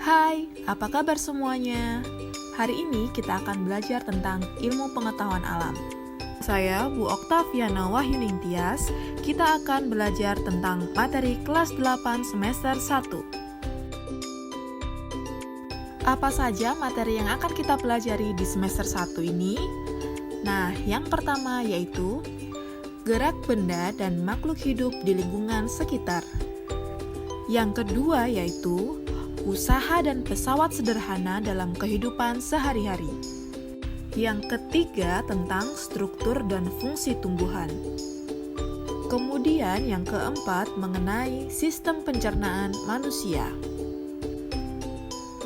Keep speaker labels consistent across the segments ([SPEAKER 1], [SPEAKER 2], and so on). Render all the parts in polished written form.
[SPEAKER 1] Hai, apa kabar semuanya? Hari ini kita akan belajar tentang ilmu pengetahuan alam. Saya, Bu Oktaviana Wahyuningtyas, kita akan belajar tentang materi kelas 8 semester 1. Apa saja materi yang akan kita pelajari di semester 1 ini? Nah, yang pertama yaitu gerak benda dan makhluk hidup di lingkungan sekitar. Yang kedua yaitu usaha dan pesawat sederhana dalam kehidupan sehari-hari. Yang ketiga tentang struktur dan fungsi tumbuhan. Kemudian yang keempat mengenai sistem pencernaan manusia.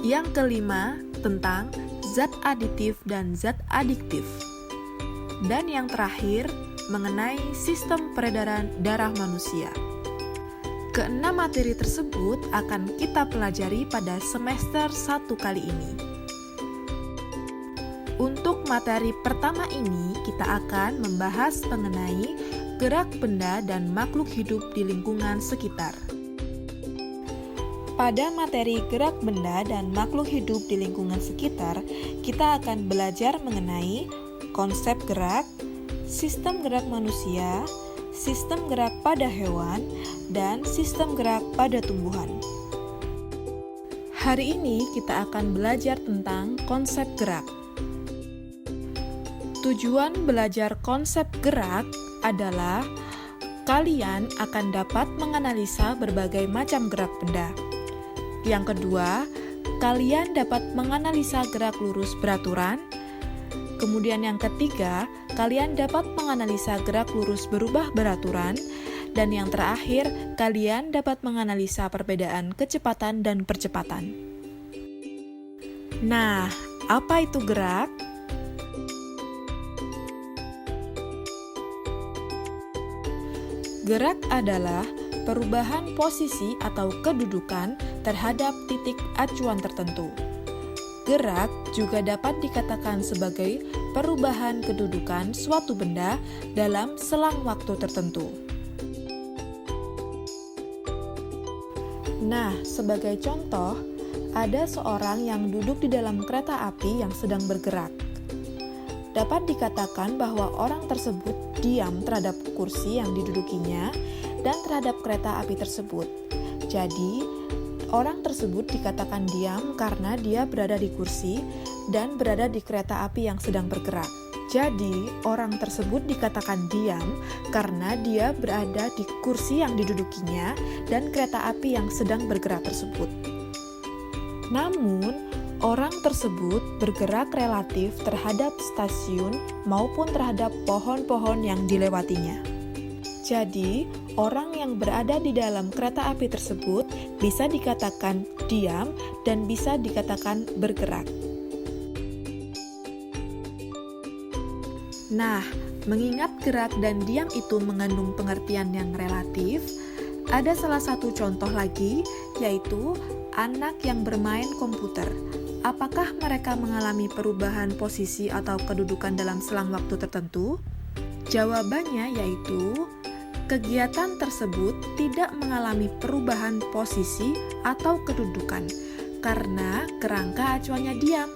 [SPEAKER 1] Yang kelima tentang zat aditif dan zat adiktif. Dan yang terakhir mengenai sistem peredaran darah manusia. Keenam materi tersebut akan kita pelajari pada semester 1 kali ini. Untuk materi pertama ini, kita akan membahas mengenai gerak benda dan makhluk hidup di lingkungan sekitar. Pada materi gerak benda dan makhluk hidup di lingkungan sekitar, kita akan belajar mengenai konsep gerak, sistem gerak manusia, sistem gerak pada hewan, dan sistem gerak pada tumbuhan. Hari ini kita akan belajar tentang konsep gerak. Tujuan belajar konsep gerak adalah kalian akan dapat menganalisa berbagai macam gerak benda. Yang kedua, kalian dapat menganalisa gerak lurus beraturan. Kemudian yang ketiga, kalian dapat menganalisa gerak lurus berubah beraturan. Dan yang terakhir, kalian dapat menganalisa perbedaan kecepatan dan percepatan. Nah, apa itu gerak? Gerak adalah perubahan posisi atau kedudukan terhadap titik acuan tertentu. Gerak juga dapat dikatakan sebagai perubahan kedudukan suatu benda dalam selang waktu tertentu. Nah, sebagai contoh, ada seorang yang duduk di dalam kereta api yang sedang bergerak. Dapat dikatakan bahwa orang tersebut diam terhadap kursi yang didudukinya dan terhadap kereta api tersebut. Jadi, orang tersebut dikatakan diam karena dia berada di kursi dan berada di kereta api yang sedang bergerak. Jadi, orang tersebut dikatakan diam karena dia berada di kursi yang didudukinya dan kereta api yang sedang bergerak tersebut. Namun, orang tersebut bergerak relatif terhadap stasiun maupun terhadap pohon-pohon yang dilewatinya. Jadi, orang yang berada di dalam kereta api tersebut bisa dikatakan diam dan bisa dikatakan bergerak. Nah, mengingat gerak dan diam itu mengandung pengertian yang relatif, ada salah satu contoh lagi, yaitu anak yang bermain komputer. Apakah mereka mengalami perubahan posisi atau kedudukan dalam selang waktu tertentu? Jawabannya yaitu kegiatan tersebut tidak mengalami perubahan posisi atau kedudukan karena kerangka acuannya diam.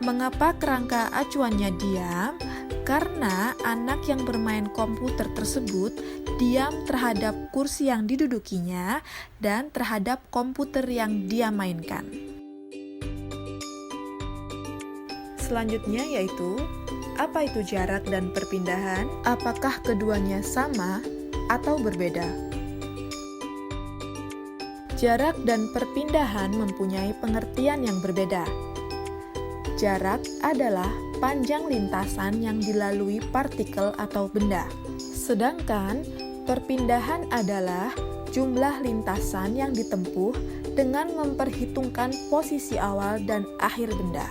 [SPEAKER 1] Mengapa kerangka acuannya diam? Karena anak yang bermain komputer tersebut diam terhadap kursi yang didudukinya dan terhadap komputer yang dia mainkan. Selanjutnya yaitu, apa itu jarak dan perpindahan? Apakah keduanya sama atau berbeda? Jarak dan perpindahan mempunyai pengertian yang berbeda. Jarak adalah panjang lintasan yang dilalui partikel atau benda. Sedangkan perpindahan adalah jumlah lintasan yang ditempuh dengan memperhitungkan posisi awal dan akhir benda.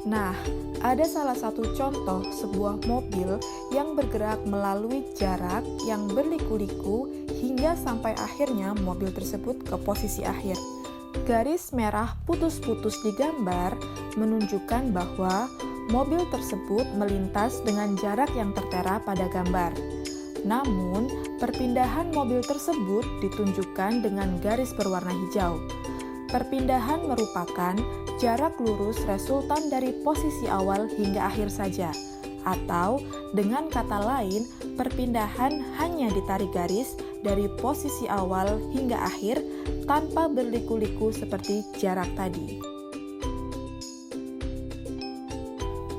[SPEAKER 1] Nah, ada salah satu contoh sebuah mobil yang bergerak melalui jarak yang berliku-liku hingga sampai akhirnya mobil tersebut ke posisi akhir. Garis merah putus-putus di gambar menunjukkan bahwa mobil tersebut melintas dengan jarak yang tertera pada gambar. Namun, Perpindahan mobil tersebut ditunjukkan dengan garis berwarna hijau. Perpindahan merupakan jarak lurus resultan dari posisi awal hingga akhir saja. Atau dengan kata lain, perpindahan hanya ditarik garis dari posisi awal hingga akhir tanpa berliku-liku seperti jarak tadi.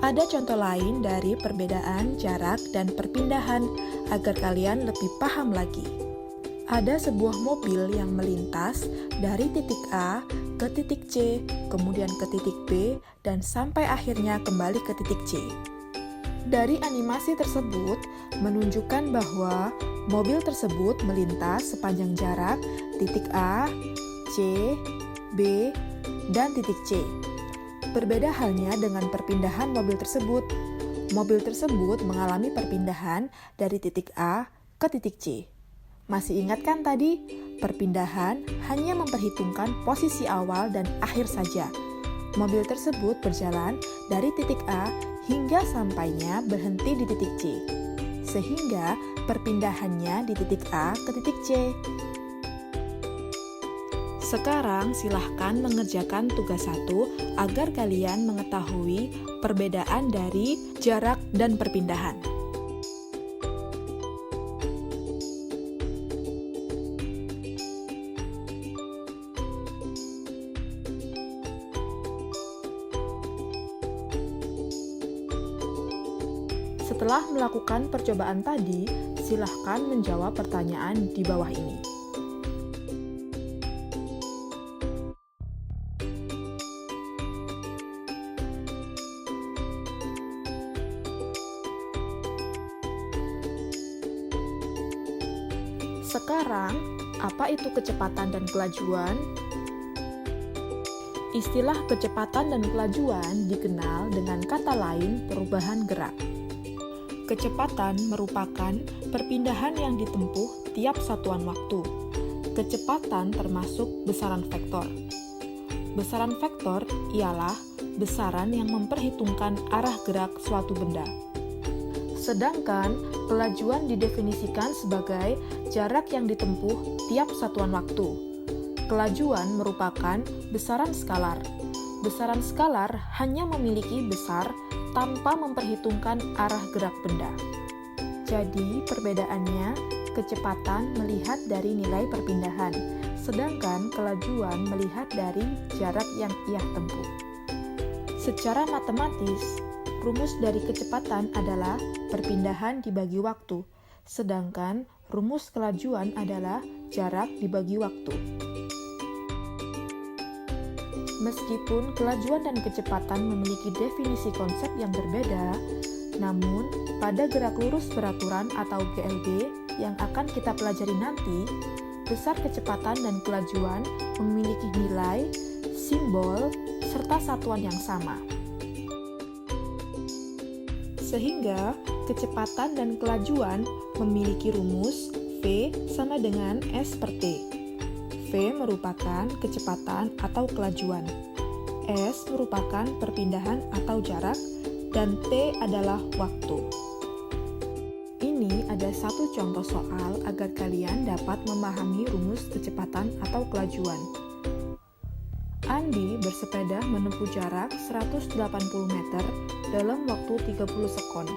[SPEAKER 1] Ada contoh lain dari perbedaan jarak dan perpindahan agar kalian lebih paham lagi. Ada sebuah mobil yang melintas dari titik A ke titik C, kemudian ke titik B, dan sampai akhirnya kembali ke titik C. Dari animasi tersebut menunjukkan bahwa mobil tersebut melintas sepanjang jarak titik A, C, B, dan titik C. Berbeda halnya dengan perpindahan mobil tersebut. Mobil tersebut mengalami perpindahan dari titik A ke titik C. Masih ingat kan tadi? Perpindahan hanya memperhitungkan posisi awal dan akhir saja. Mobil tersebut berjalan dari titik A hingga sampainya berhenti di titik C. Sehingga perpindahannya di titik A ke titik C. Sekarang silahkan mengerjakan tugas 1 agar kalian mengetahui perbedaan dari jarak dan perpindahan. Setelah melakukan percobaan tadi, silahkan menjawab pertanyaan di bawah ini. Sekarang, apa itu kecepatan dan kelajuan? Istilah kecepatan dan kelajuan dikenal dengan kata lain perubahan gerak. Kecepatan merupakan perpindahan yang ditempuh tiap satuan waktu. Kecepatan termasuk besaran vektor. Besaran vektor ialah besaran yang memperhitungkan arah gerak suatu benda. Sedangkan kelajuan didefinisikan sebagai jarak yang ditempuh tiap satuan waktu. Kelajuan merupakan besaran skalar. Besaran skalar hanya memiliki besar tanpa memperhitungkan arah gerak benda. Jadi, perbedaannya, kecepatan melihat dari nilai perpindahan, sedangkan kelajuan melihat dari jarak yang ia tempuh. Secara matematis, rumus dari kecepatan adalah perpindahan dibagi waktu, sedangkan rumus kelajuan adalah jarak dibagi waktu. Meskipun kelajuan dan kecepatan memiliki definisi konsep yang berbeda, namun pada gerak lurus beraturan atau GLB yang akan kita pelajari nanti, besar kecepatan dan kelajuan memiliki nilai, simbol, serta satuan yang sama. Sehingga kecepatan dan kelajuan memiliki rumus V sama dengan S per T. V merupakan kecepatan atau kelajuan, S merupakan perpindahan atau jarak, dan T adalah waktu. Ini ada satu contoh soal agar kalian dapat memahami rumus kecepatan atau kelajuan. Andi bersepeda menempuh jarak 180 meter dalam waktu 30 sekon.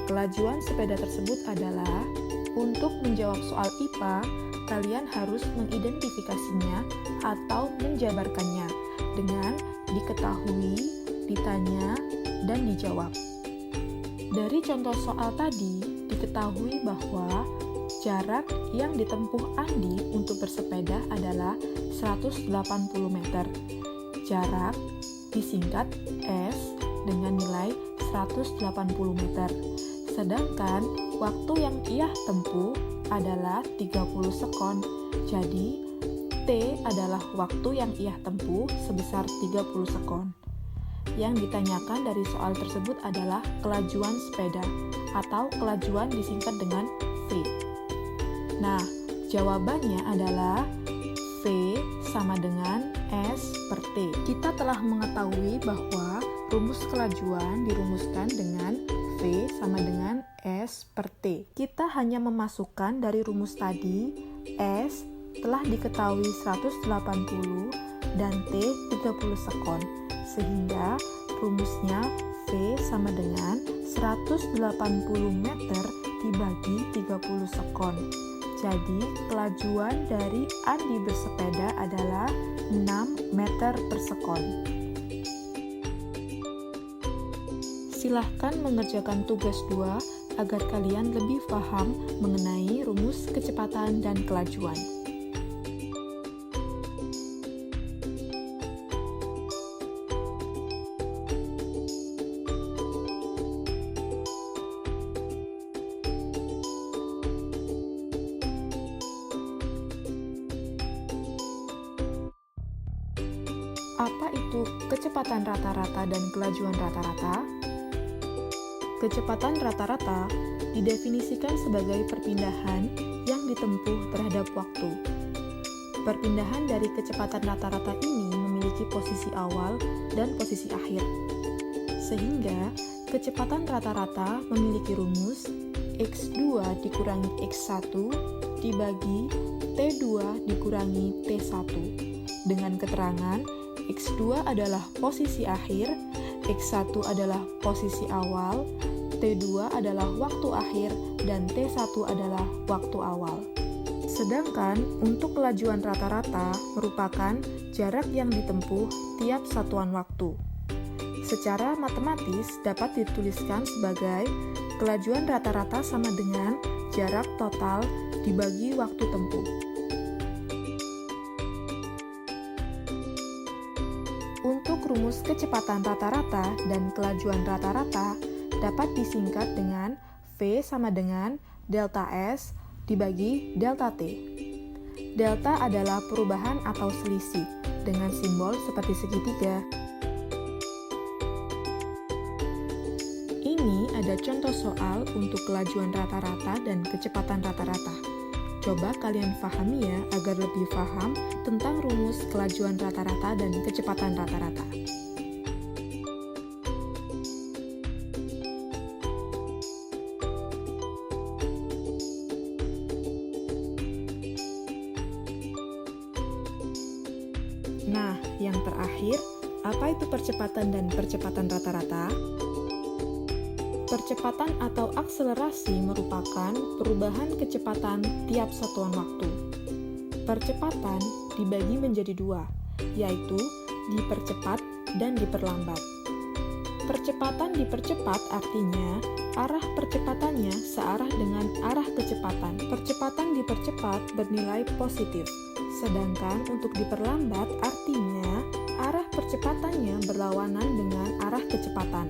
[SPEAKER 1] Kelajuan sepeda tersebut adalah, untuk menjawab soal IPA, kalian harus mengidentifikasinya atau menjabarkannya dengan diketahui, ditanya, dan dijawab. Dari contoh soal tadi, diketahui bahwa jarak yang ditempuh Andi untuk bersepeda adalah 180 meter. Jarak disingkat S dengan nilai 180 meter. Sedangkan waktu yang ia tempuh adalah 30 sekon. Jadi, T adalah waktu yang ia tempuh sebesar 30 sekon. Yang ditanyakan dari soal tersebut adalah kelajuan sepeda atau kelajuan disingkat dengan V. Nah, jawabannya adalah V sama dengan S per T. Kita telah mengetahui bahwa rumus kelajuan dirumuskan dengan V V sama dengan S per T. Kita hanya memasukkan dari rumus tadi, S telah diketahui 180 dan T 30 sekon, sehingga rumusnya V sama dengan 180 meter dibagi 30 sekon. Jadi, kelajuan dari Andi bersepeda adalah 6 meter per sekon. Silahkan mengerjakan tugas 2 agar kalian lebih paham mengenai rumus kecepatan dan kelajuan. Apa itu kecepatan rata-rata dan kelajuan rata-rata? Kecepatan rata-rata didefinisikan sebagai perpindahan yang ditempuh terhadap waktu. Perpindahan dari kecepatan rata-rata ini memiliki posisi awal dan posisi akhir. Sehingga, kecepatan rata-rata memiliki rumus X2 dikurangi X1 dibagi T2 dikurangi T1 dengan keterangan X2 adalah posisi akhir, X1 adalah posisi awal, T2 adalah waktu akhir, dan T1 adalah waktu awal. Sedangkan untuk kelajuan rata-rata merupakan jarak yang ditempuh tiap satuan waktu. Secara matematis dapat dituliskan sebagai kelajuan rata-rata sama dengan jarak total dibagi waktu tempuh. Untuk rumus kecepatan rata-rata dan kelajuan rata-rata dapat disingkat dengan V sama dengan delta S dibagi delta T. Delta adalah perubahan atau selisih dengan simbol seperti segitiga. Ini ada contoh soal untuk kelajuan rata-rata dan kecepatan rata-rata. Coba kalian pahami ya agar lebih paham tentang rumus kelajuan rata-rata dan kecepatan rata-rata. Nah, yang terakhir, apa itu percepatan dan percepatan rata-rata? Percepatan atau akselerasi merupakan perubahan kecepatan tiap satuan waktu. Percepatan dibagi menjadi dua, yaitu dipercepat dan diperlambat. Percepatan dipercepat artinya arah percepatannya searah dengan arah kecepatan. Percepatan dipercepat bernilai positif, sedangkan untuk diperlambat artinya arah percepatannya berlawanan dengan arah kecepatan.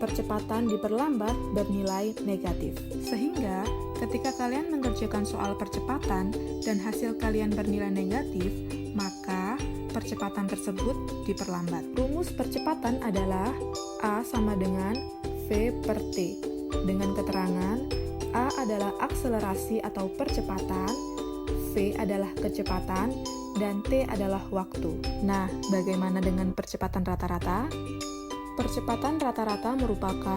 [SPEAKER 1] Percepatan diperlambat bernilai negatif. Sehingga, ketika kalian mengerjakan soal percepatan dan hasil kalian bernilai negatif, maka percepatan tersebut diperlambat. Rumus percepatan adalah A sama dengan V per T, dengan keterangan A adalah akselerasi atau percepatan, V adalah kecepatan, dan T adalah waktu. Nah, bagaimana dengan percepatan rata-rata? Percepatan rata-rata merupakan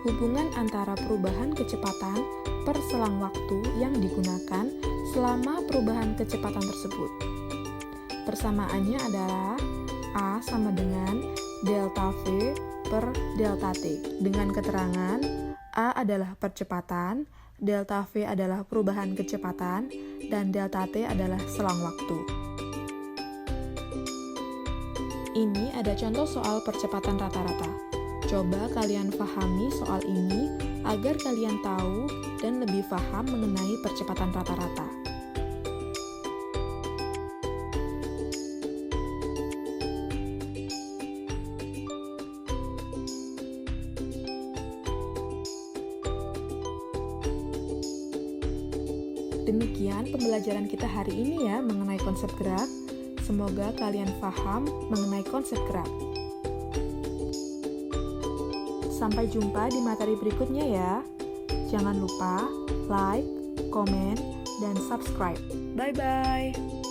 [SPEAKER 1] hubungan antara perubahan kecepatan per selang waktu yang digunakan selama perubahan kecepatan tersebut. Persamaannya adalah A sama dengan delta V per delta T, dengan keterangan A adalah percepatan, delta V adalah perubahan kecepatan, dan delta T adalah selang waktu. Ini ada contoh soal percepatan rata-rata. Coba kalian pahami soal ini agar kalian tahu dan lebih paham mengenai percepatan rata-rata. Demikian pembelajaran kita hari ini ya mengenai konsep gerak. Semoga kalian paham mengenai konsep gerak. Sampai jumpa di materi berikutnya ya. Jangan lupa like, komen, dan subscribe. Bye-bye.